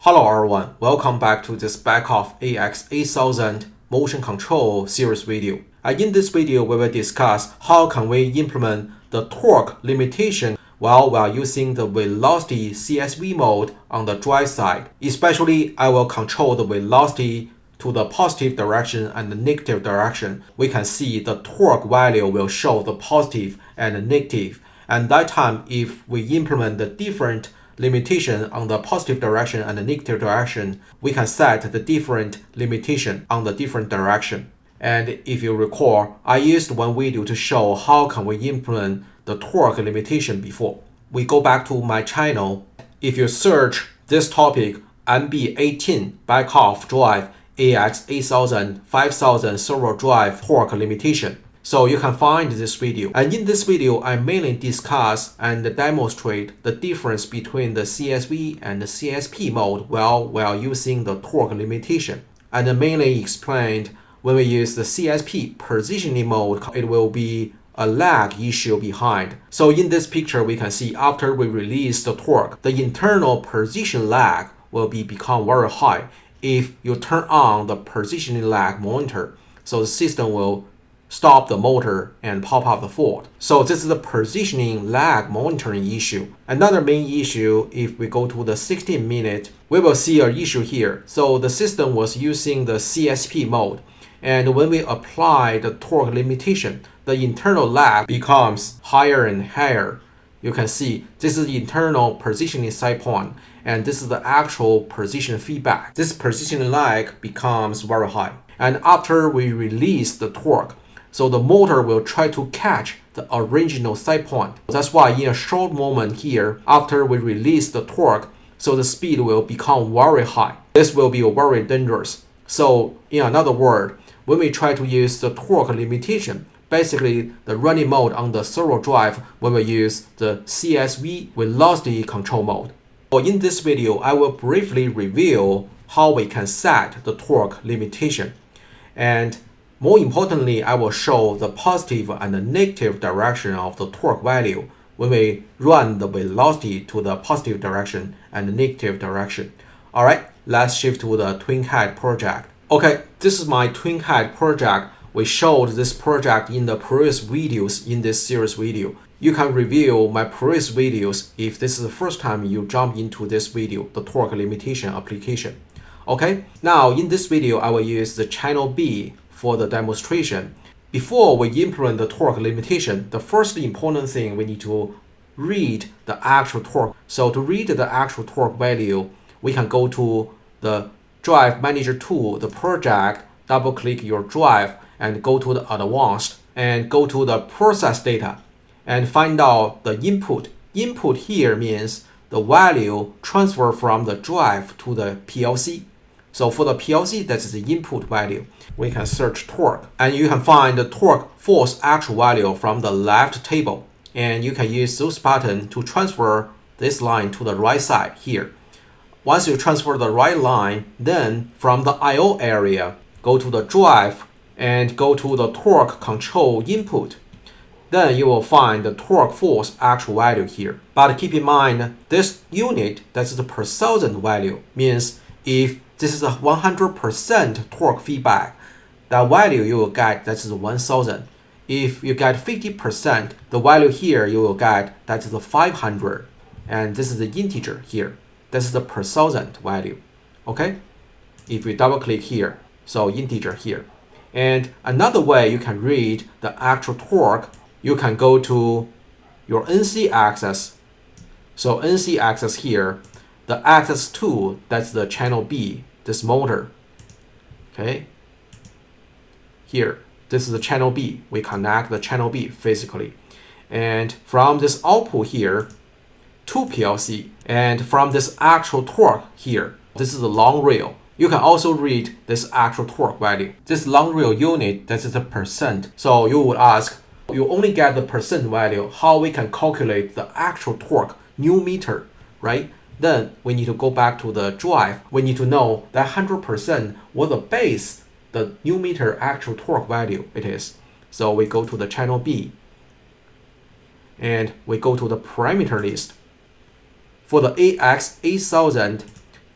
Hello everyone, welcome back to this Beckhoff AX8000 motion control series video. In this video, we will discuss how can we implement the torque limitation while we are using the velocity CSV mode on the drive side. Especially, I will control the velocity to the positive direction and the negative direction. We can see the torque value will show the positive and the negative. And that time, if we implement the different limitation on the positive direction and the negative direction, we can set the different limitation on the different direction. And if you recall, I used one video to show how can we implement the torque limitation before. We go back to my channel. If you search this topic, MB18 Beckhoff drive AX8000 5000 servo drive torque limitation, so you can find this video. And in this video, I mainly discuss and demonstrate the difference between the CSV and the CSP mode while we are using the torque limitation. And mainly explained when we use the CSP positioning mode, it will be a lag issue behind. So in this picture, we can see after we release the torque, the internal position lag will become very high if you turn on the positioning lag monitor. So the system will stop the motor and pop up the fault. So this is the positioning lag monitoring issue. Another main issue, if we go to the 16 minute, we will see an issue here. So the system was using the CSP mode. And when we apply the torque limitation, the internal lag becomes higher and higher. You can see this is the internal positioning side point, and this is the actual position feedback. This positioning lag becomes very high. And after we release the torque, so the motor will try to catch the original side point. That's why in a short moment here, after we release the torque, so the speed will become very high. This will be very dangerous. So in another word, when we try to use the torque limitation, basically the running mode on the servo drive when we use the CSV velocity control mode. So in this video, I will briefly reveal how we can set the torque limitation. And more importantly, I will show the positive and the negative direction of the torque value when we run the velocity to the positive direction and the negative direction. Alright, let's shift to the TwinCAT project. Okay, this is my TwinCAT project. We showed this project in the previous videos in this series video. You can review my previous videos if this is the first time you jump into this video, the torque limitation application. Okay, now in this video, I will use the channel B for the demonstration. Before we implement the torque limitation, the first important thing we need to read the actual torque. So to read the actual torque value, we can go to the Drive Manager tool, the project, double click your drive and go to the advanced and go to the process data and find out the input. Input here means the value transfer from the drive to the PLC. So for the PLC, that's the input value. We can search torque and you can find the torque force actual value from the left table. And you can use those buttons to transfer this line to the right side here. Once you transfer the right line, then from the I/O area, go to the drive and go to the torque control input. Then you will find the torque force actual value here. But keep in mind, this unit, that's the per thousand value, means if this is a 100% torque feedback, that value you will get, that's 1000. If you get 50%, the value here you will get, that's 500. And this is the integer here. This is the per thousand value. Okay? If we double click here, so integer here. And another way you can read the actual torque, you can go to your NC axis. So NC axis here, the axis 2, that's the channel B, this motor. Okay. Here, this is the channel B. We connect the channel B physically. And from this output here to PLC, and from this actual torque here, this is the long rail. You can also read this actual torque value. This long rail unit, that is the percent. So you would ask, you only get the percent value, how we can calculate the actual torque, Newton meter, right? Then we need to go back to the drive. We need to know that 100% what the base, the Newton meter actual torque value it is. So we go to the channel B and we go to the parameter list. For the AX8000,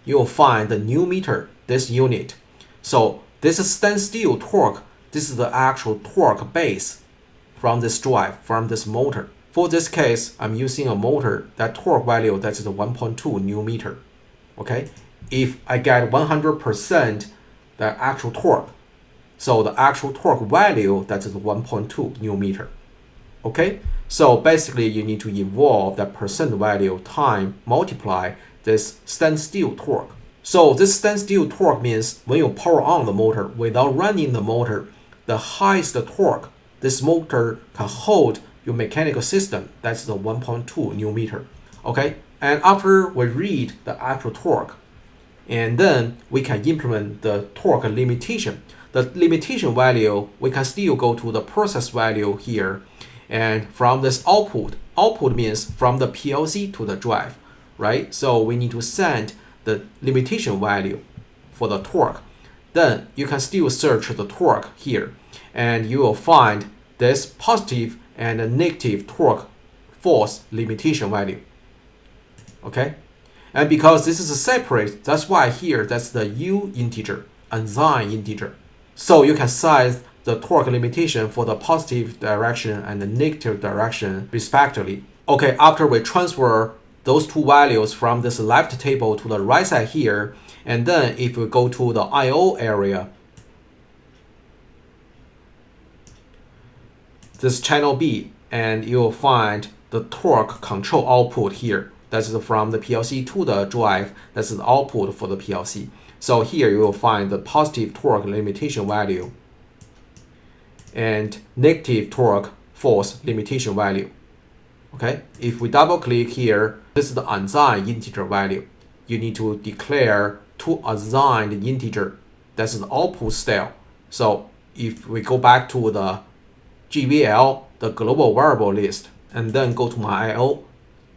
you'll find the new meter, this unit. So this is standstill torque. This is the actual torque base from this drive, from this motor. For this case, I'm using a motor that torque value that is 1.2 Nm. Okay, if I get 100% the actual torque, so the actual torque value that is 1.2 Nm. Okay, so basically you need to evolve that percent value time multiply this standstill torque. So this standstill torque means when you power on the motor without running the motor, the highest torque this motor can hold your mechanical system, that's the 1.2 Nm. Okay, and after we read the actual torque, and then we can implement the torque limitation. The limitation value, we can still go to the process value here, and from this output means from the PLC to the drive, right? So we need to send the limitation value for the torque. Then you can still search the torque here, and you will find this positive and negative torque force limitation value. Okay, and because this is separate, that's why here that's the U integer, unsigned integer. So you can size the torque limitation for the positive direction and the negative direction respectively. Okay, after we transfer those two values from this left table to the right side here, and then if we go to the I/O area, this channel B, and you'll find the torque control output here. That's from the PLC to the drive. That's the output for the PLC. So here you will find the positive torque limitation value and negative torque force limitation value. Okay, if we double click here, this is the unsigned integer value. You need to declare two assigned integer. That's the output style. So if we go back to the GVL, the global variable list, and then go to my I/O,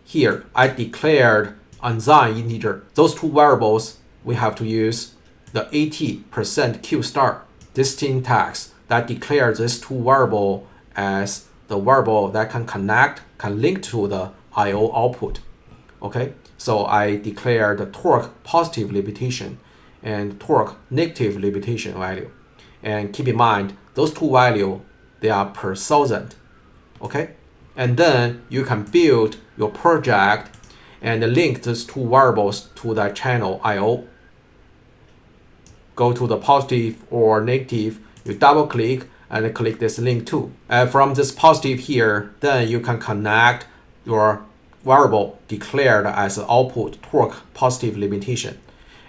here I declared unsigned integer. Those two variables, we have to use the %Q star, this syntax that declares this two variable as the variable that can link to the I/O output. Okay, so I declare the torque positive limitation and torque negative limitation value. And keep in mind, those two values, they are per thousand. Okay, and then you can build your project and link these two variables to that channel I/O. Go to the positive or negative, you double click and click this link too. And from this positive here, then you can connect your variable declared as output torque positive limitation.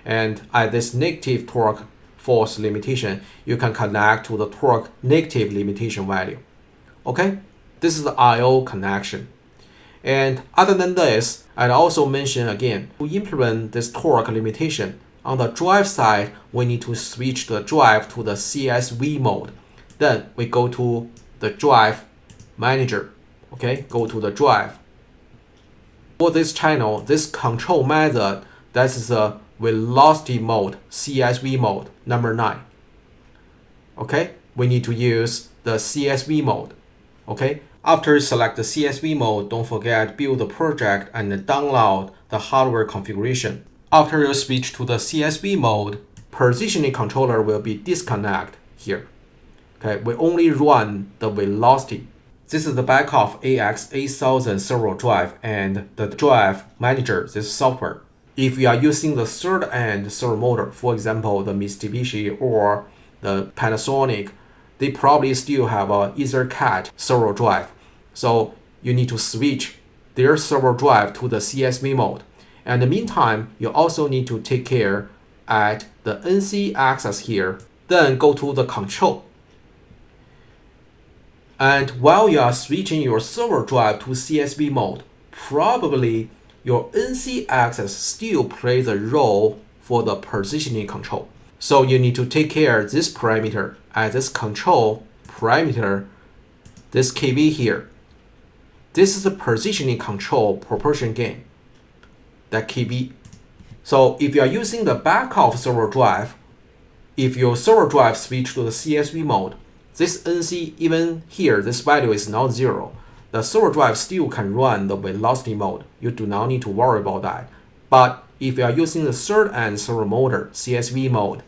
And at this negative torque force limitation, you can connect to the torque negative limitation value. Okay, this is the I/O connection. And other than this, I'd also mention again, to implement this torque limitation, on the drive side, we need to switch the drive to the CSV mode. Then we go to the drive manager. Okay, go to the drive. For this channel, this control method, that is the velocity mode, CSV mode, number 9. Okay, we need to use the CSV mode. Okay, after you select the CSV mode, don't forget build the project and download the hardware configuration. After you switch to the CSV mode, positioning controller will be disconnected here. Okay, we only run the velocity. This is the Beckhoff AX8000 Servo drive and the drive manager, this software. If you are using the third-end servo motor, for example, the Mitsubishi or the Panasonic, they probably still have a EtherCAT servo drive. So you need to switch their servo drive to the CSV mode. And in the meantime, you also need to take care at the NC axis here. Then go to the control. And while you are switching your servo drive to CSV mode, probably your NC axis still plays a role for the positioning control. So you need to take care of this parameter as this control parameter, this KV here. This is the positioning control proportion gain, that KV. So if you are using the Beckhoff servo drive, if your servo drive switch to the CSV mode, this NC, even here, this value is not 0. The servo drive still can run the velocity mode. You do not need to worry about that. But if you are using the third end servo motor, CSV mode,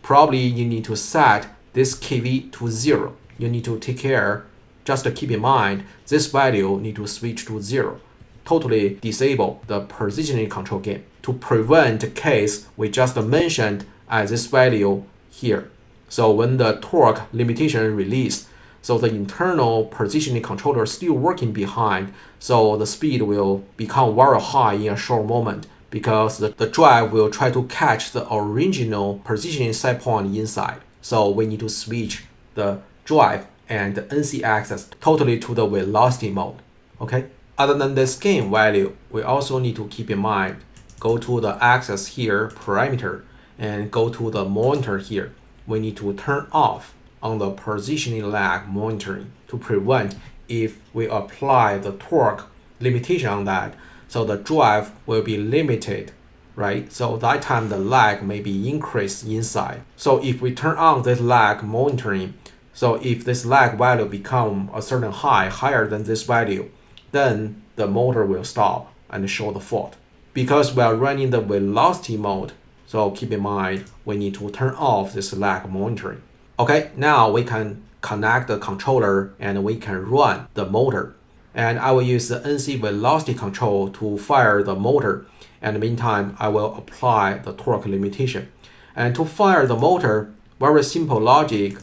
probably you need to set this KV to 0. You need to take care, just to keep in mind, this value need to switch to 0. Totally disable the positioning control gain to prevent the case we just mentioned at this value here. So when the torque limitation released, so the internal positioning controller is still working behind, so the speed will become very high in a short moment because the drive will try to catch the original positioning set point inside. So we need to switch the drive and the NC axis totally to the velocity mode. Okay. Other than this gain value, we also need to keep in mind, go to the axis here, parameter, and go to the monitor here. We need to turn off on the positioning lag monitoring to prevent if we apply the torque limitation on that, so the drive will be limited, right? So that time the lag may be increased inside. So if we turn on this lag monitoring, so if this lag value become a certain higher than this value, then the motor will stop and show the fault. Because we are running the velocity mode, so keep in mind we need to turn off this lag monitoring. Okay, now we can connect the controller and we can run the motor. And I will use the NC velocity control to fire the motor. In the meantime, I will apply the torque limitation. And to fire the motor, very simple logic.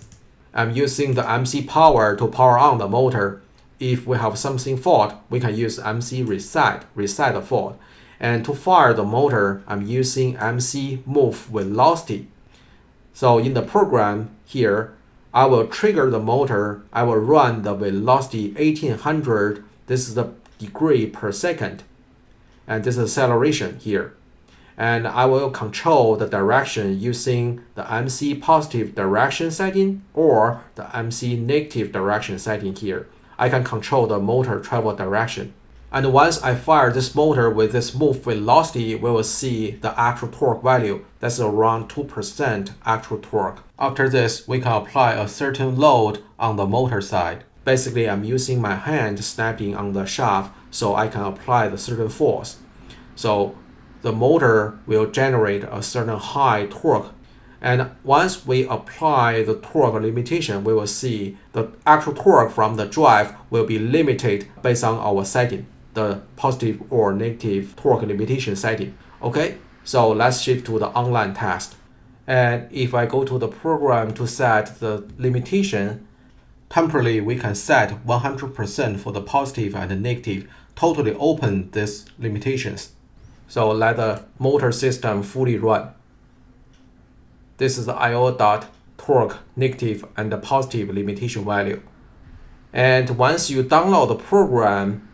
I'm using the MC power to power on the motor. If we have something fault, we can use MC reset the fault. And to fire the motor, I'm using MC move velocity. So in the program here, I will trigger the motor. I will run the velocity 1800. This is the degree per second. And this is acceleration here. And I will control the direction using the MC positive direction setting or the MC negative direction setting here. I can control the motor travel direction. And once I fire this motor with this move velocity, we will see the actual torque value. That's around 2% actual torque. After this, we can apply a certain load on the motor side. Basically, I'm using my hand snapping on the shaft so I can apply the certain force. So the motor will generate a certain high torque. And once we apply the torque limitation, we will see the actual torque from the drive will be limited based on our setting, the positive or negative torque limitation setting. Okay, so let's shift to the online test. And if I go to the program to set the limitation, temporarily we can set 100% for the positive and the negative, totally open these limitations. So let the motor system fully run. This is the IO.torque negative and the positive limitation value. And once you download the program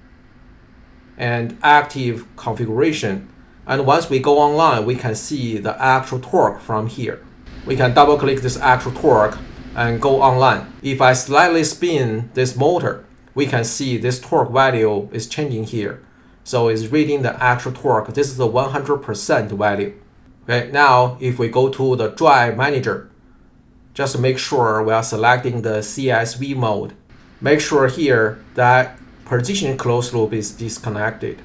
and active configuration, and once we go online, we can see the actual torque from here. We can double click this actual torque and go online. If I slightly spin this motor, we can see this torque value is changing here. So it's reading the actual torque. This is the 100% value. Okay, now if we go to the drive manager, just make sure we are selecting the CSV mode. Make sure here that position closed loop is disconnected.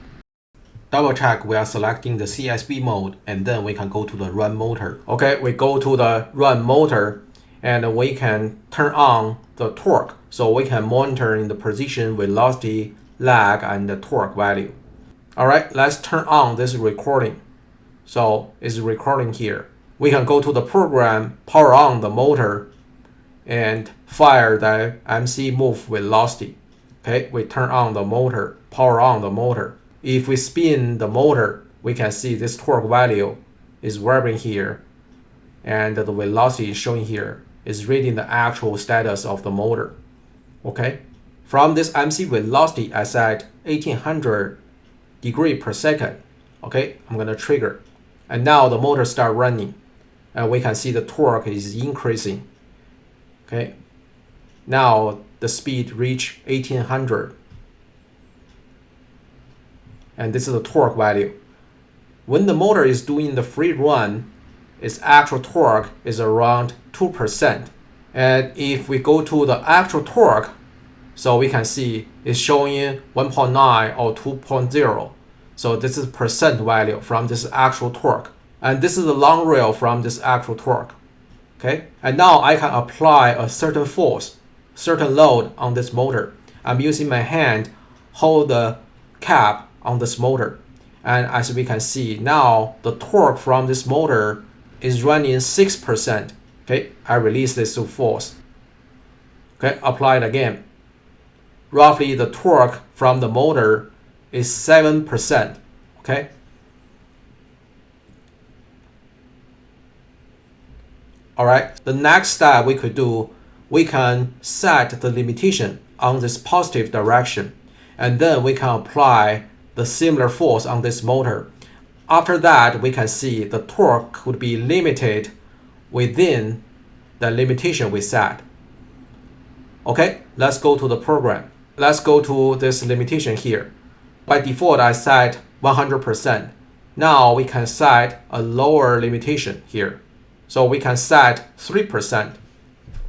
Double check we are selecting the CSV mode, and then we can go to the run motor. Okay, we go to the run motor and we can turn on the torque. So we can monitor in the position, velocity, lag, and the torque value. All right, let's turn on this recording. So it's recording here. We can go to the program, power on the motor, and fire the MC move velocity. Okay, we turn on the motor, power on the motor. If we spin the motor, we can see this torque value is varying here, and the velocity is showing here is reading the actual status of the motor. Okay, from this MC velocity, I set 1800 degree per second. Okay, I'm gonna trigger, and now the motor start running, and we can see the torque is increasing. Okay, now the speed reach 1800, and this is the torque value. When the motor is doing the free run, its actual torque is around 2%. And if we go to the actual torque, so we can see it's showing 1.9 or 2.0. So this is percent value from this actual torque. And this is the long rail from this actual torque. Okay, and now I can apply a certain force, certain load on this motor. I'm using my hand, hold the cap on this motor. And as we can see, now the torque from this motor is running 6%. Okay, I release this to force. Okay, apply it again. Roughly the torque from the motor is 7%. Okay. All right, the next step we could do, we can set the limitation on this positive direction, and then we can apply the similar force on this motor. After that, we can see the torque could be limited within the limitation we set. Okay, let's go to the program. Let's go to this limitation here. By default, I set 100%. Now we can set a lower limitation here. So we can set 3%,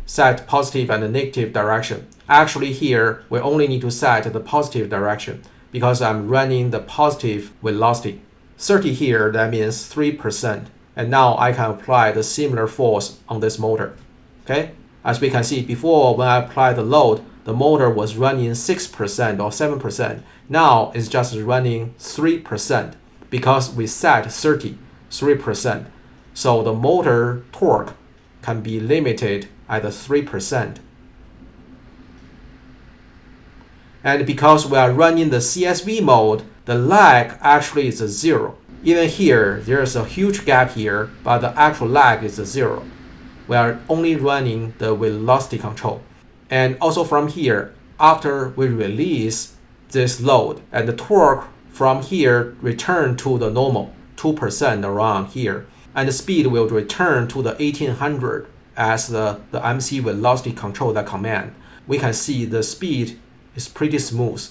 set positive and negative direction. Actually here, we only need to set the positive direction because I'm running the positive velocity. 30 here, that means 3%. And now I can apply the similar force on this motor. Okay, as we can see before, when I applied the load, the motor was running 6% or 7%. Now it's just running 3% because we set 3%. So the motor torque can be limited at 3%. And because we are running the CSV mode, the lag actually is 0. Even here, there is a huge gap here, but the actual lag is 0. We are only running the velocity control. And also from here, after we release this load, and the torque from here return to the normal, 2% around here. And the speed will return to the 1800 as the MC velocity control that command. We can see the speed is pretty smooth.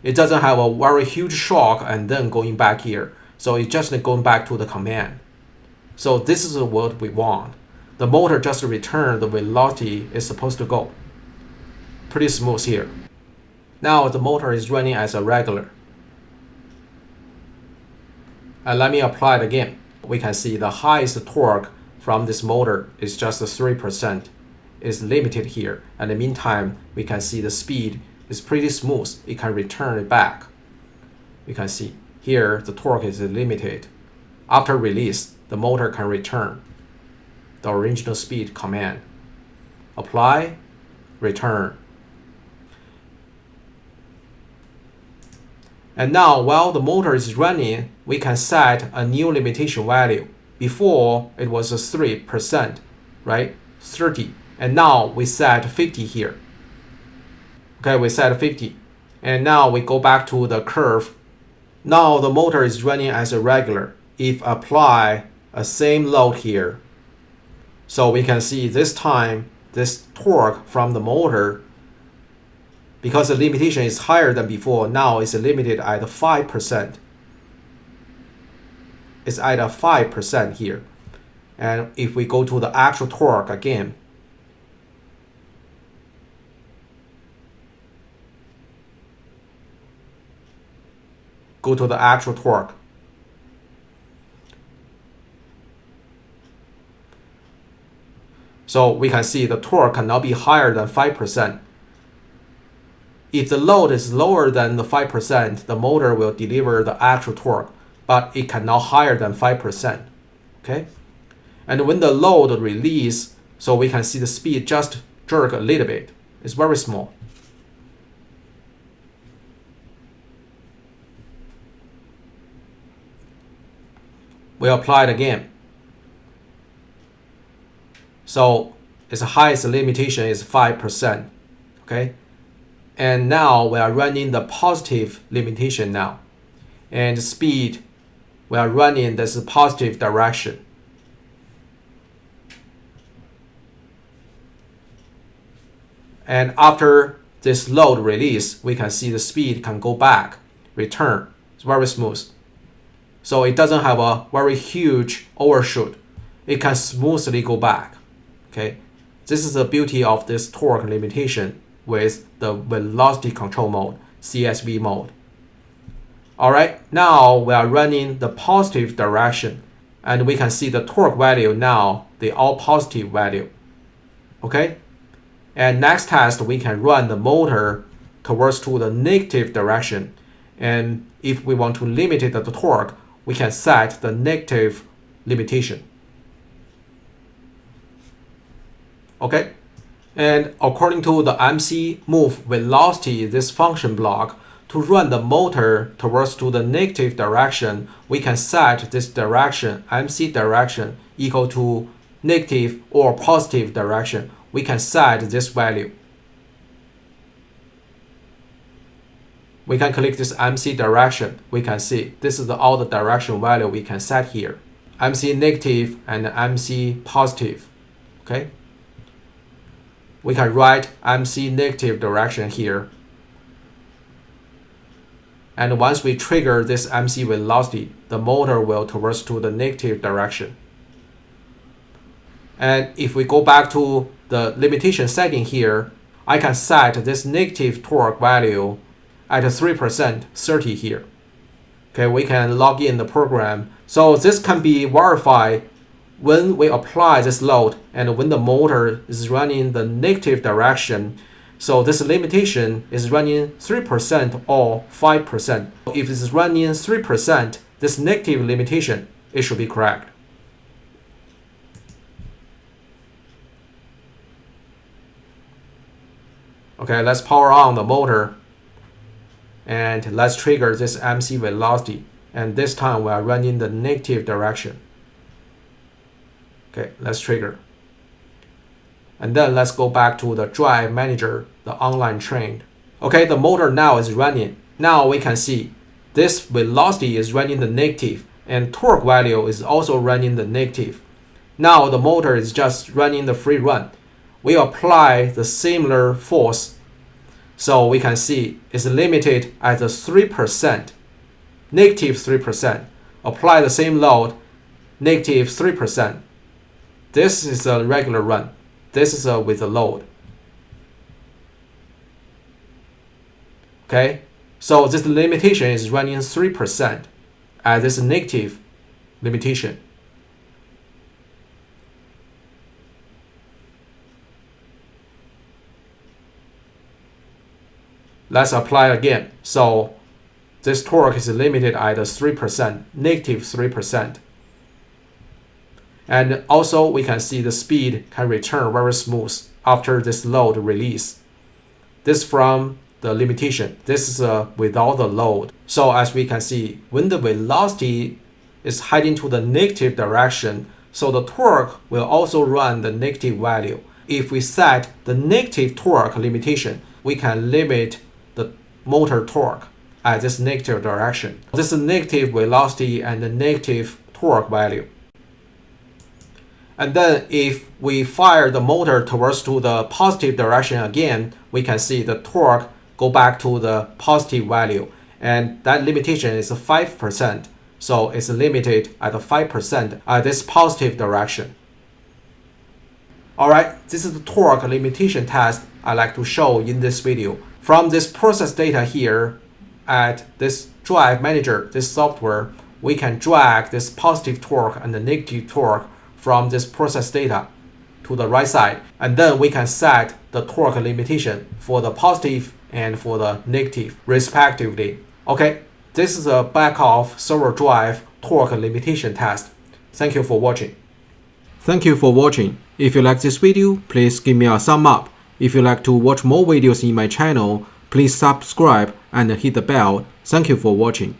It doesn't have a very huge shock and then going back here. So it's just going back to the command. So this is what we want. The motor just return the velocity it's supposed to go. Pretty smooth here. Now the motor is running as a regular. And let me apply it again. We can see the highest torque from this motor is just 3%. It's limited here. And in the meantime, we can see the speed is pretty smooth. It can return it back. You can see here the torque is limited. After release, the motor can return the original speed command. Apply, return. And now, while the motor is running, we can set a new limitation value. Before, it was 3%, right? 30. And now we set 50 here. Okay, we set 50. And now we go back to the curve. Now the motor is running as a regular. If apply a same load here, so we can see this time, this torque from the motor, because the limitation is higher than before, now it's limited at 5%. It's at 5% here. And if we go to the actual torque again, go to the actual torque. So we can see the torque cannot be higher than 5%. If the load is lower than the 5%, the motor will deliver the actual torque, but it cannot higher than 5%. Okay? And when the load release, so we can see the speed just jerk a little bit. It's very small. We apply it again. So its highest limitation is 5%. Okay? And now we are running the positive limitation now. And the speed, we are running this positive direction. And after this load release, we can see the speed can go back, return. It's very smooth. So it doesn't have a very huge overshoot. It can smoothly go back. Okay, this is the beauty of this torque limitation with the velocity control mode, CSV mode. Alright, now we are running the positive direction, and we can see the torque value now, they all positive value. Okay, and next test we can run the motor towards to the negative direction, and if we want to limit the torque, we can set the negative limitation. Okay, and according to the MC move velocity, this function block, to run the motor towards to the negative direction, we can set this direction, MC direction, equal to negative or positive direction. We can set this value. We can click this MC direction. We can see this is all the direction value we can set here. MC negative and MC positive. Okay. We can write MC negative direction here. And once we trigger this MC velocity, the motor will towards to the negative direction. And if we go back to the limitation setting here, I can set this negative torque value at 3%, 30 here. Okay, we can log in the program. So this can be verified when we apply this load and when the motor is running the negative direction. So this limitation is running 3% or 5%. If it's running 3%, this negative limitation, it should be correct. Okay, let's power on the motor and let's trigger this MC velocity. And this time we are running the negative direction. Okay, let's trigger. And then let's go back to the drive manager, the online train. Okay, the motor now is running. Now we can see this velocity is running the negative and torque value is also running the negative. Now the motor is just running the free run. We apply the similar force. So we can see it's limited at the 3%, negative 3%. Apply the same load, negative 3%. This is a regular run. This is with a load. Okay, so this limitation is running 3% at this negative limitation. Let's apply again. So this torque is limited at 3%, negative 3%. And also we can see the speed can return very smooth after this load release. This from the limitation. This is without the load. So as we can see, when the velocity is heading to the negative direction, so the torque will also run the negative value. If we set the negative torque limitation, we can limit the motor torque at this negative direction. This is negative velocity and the negative torque value. And then if we fire the motor towards to the positive direction again, we can see the torque go back to the positive value. And that limitation is 5%. So it's limited at 5% at this positive direction. Alright, this is the torque limitation test I like to show in this video. From this process data here at this drive manager, this software, we can drag this positive torque and the negative torque from this process data to the right side. And then we can set the torque limitation for the positive and for the negative respectively. Okay, this is a Beckhoff servo drive torque limitation test. Thank you for watching. Thank you for watching. If you like this video, please give me a thumb up. If you like to watch more videos in my channel, please subscribe and hit the bell. Thank you for watching.